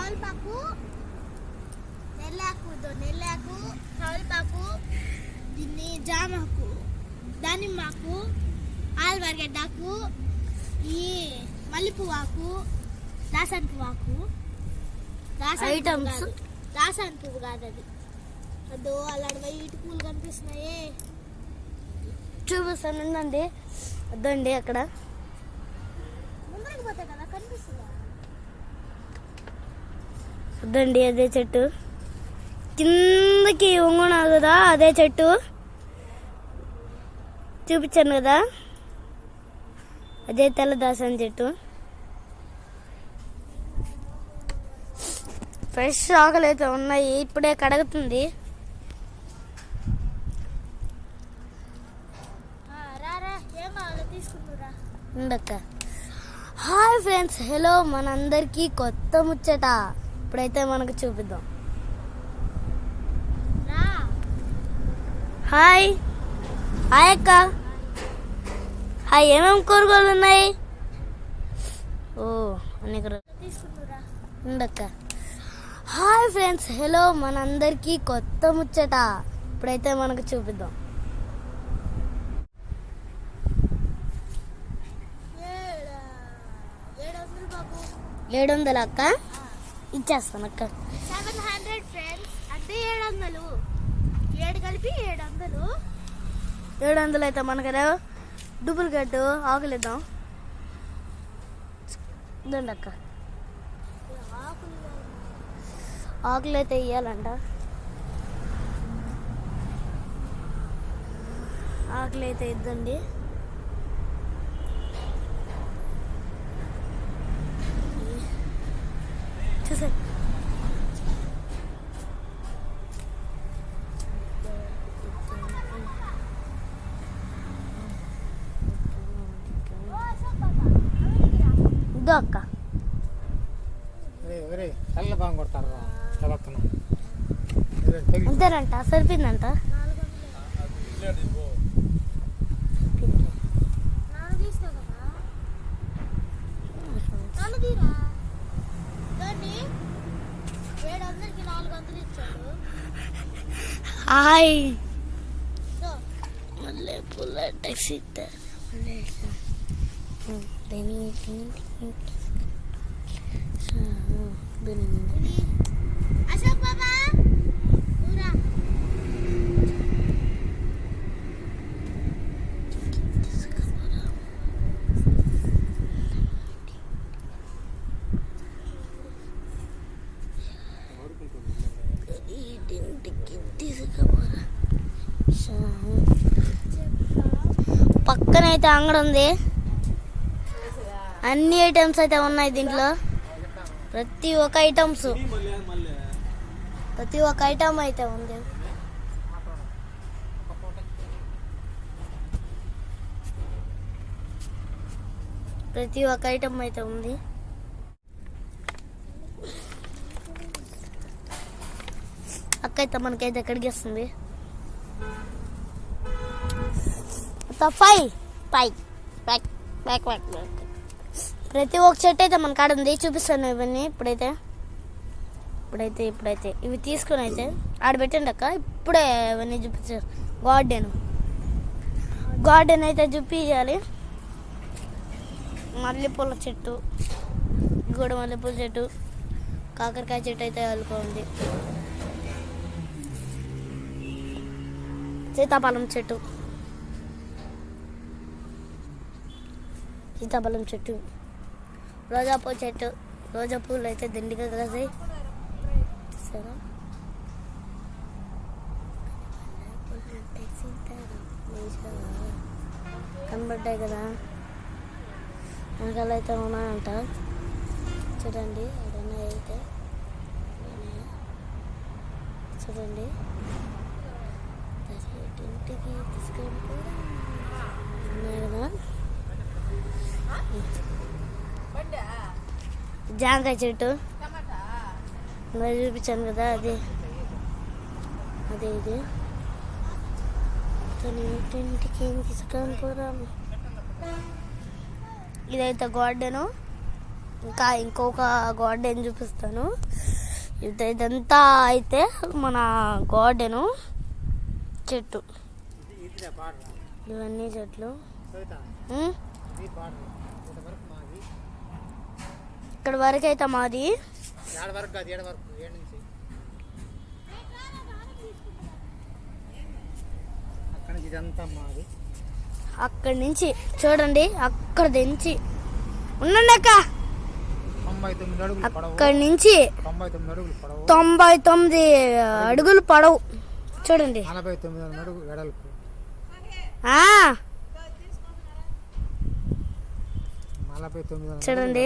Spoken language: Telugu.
తవలపాకు, నెల్లాకు, తవలపాకు, దీన్ని జామాకు, దానిమ్మాకు, ఆల్వర్గడ్డాకు, ఈ మల్లెపువ్వాకు, దాసాని పువ్వాకు, ఐటమ్స్. దాసాని పువ్వు కాదు అది, అదో అలాంటి వైట్ పూలు కనిపిస్తున్నాయి. చూపిస్తానండి, వద్దండి అక్కడ ముందరికి పోతాయి కదా కనిపిస్తుందా? వద్దండి, అదే చెట్టు కిందకి వంగునా కదా, అదే చెట్టు చూపించాను కదా, అదే తెల్లదాసని చెట్టు. ఫ్రెష్ ఆకులు అయితే ఉన్నాయి, ఇప్పుడే కడుగుతుంది. ఉండక్క. హాయ్ ఫ్రెండ్స్, హలో, మనందరికీ కొత్త ముచ్చట ఇప్పుడైతే మనకు చూపిద్దాం. హాయ్ హాయ్ అక్క. హాయ్, ఏమేమి కూరగాయలు ఉన్నాయి? ఓ అన్ని ఉండక్క. హాయ్ ఫ్రెండ్స్, హలో, మనందరికీ కొత్త ముచ్చట ఇప్పుడైతే మనకు చూపిద్దాం. 700 అక్క, ఇచ్చేస్తాను అక్క. 700 ఫ్రెండ్స్, అంటే 700, 7 కలిపి 700. 700 అయితే మనకు డూప్లికేట్ ఆకులు ఇద్దాం. ఇదండి అక్క, ఆకులు అయితే ఇవ్వాలంట. ఆకులు అయితే ఇద్దండి. చూసా ఇదో అక్క. అంతేనంట, సరిపోయిందంట. హాయ్, మళ్ళీ పుల్ల టాక్సీ అశోక్ బాబా ఊరా. పక్కనైతే అంగడి ఉంది, అన్ని ఐటమ్స్ అయితే ఉన్నాయి దీంట్లో. ప్రతి ఒక్క ఐటమ్ అయితే ఉంది. ప్రతి ఒక్క ఐటమ్ అయితే ఉంది. అక్క అయితే మనకైతే ఎక్కడికి వస్తుంది. ప్రతి ఒక్క చెట్టు అయితే మన కాడ ఉంది, చూపిస్తాను ఇవన్నీ. ఇప్పుడైతే ఇవి తీసుకుని అయితే ఆడబెట్టండి అక్క. ఇప్పుడే ఇవన్నీ చూపించారు. గార్డెన్ అయితే చూపించాలి. మల్లెపూల చెట్టు, కూడా మల్లెపూల చెట్టు, కాకరకాయ చెట్టు అయితే అల్లుకోండి. సీతాఫలం చెట్టు, రోజాపూ చెట్టు. రోజా పూలు అయితే దండిగా కాసాయి, చూసారా? కనబడ్డాయి కదా, వెనకాల అయితే ఉన్నాయంట. చూడండి, అదన్నా అయితే చూడండి. ఇంటికి తీసుకొని ఉన్నాయి కదా. జాంకాయ చెట్టు చూపించాను కదా, అదే ఇది. ఇంటికి ఏం తీసుకొని పోరాము. ఇదైతే గార్డెను. ఇంకా ఇంకొక గార్డెన్ చూపిస్తాను. ఇదంతా అయితే మన గార్డెను చెట్టు, ఇవన్నీ చెట్లు. ఇక్కడ వరకు అయితే మాది. అక్కడి నుంచి చూడండి, అక్కడ దించి ఉండండి అక్క, అక్కడి నుంచి 99 అడుగులు పొడవు చూడండి. 49 అడుగులు వెడల్పు. చూడండి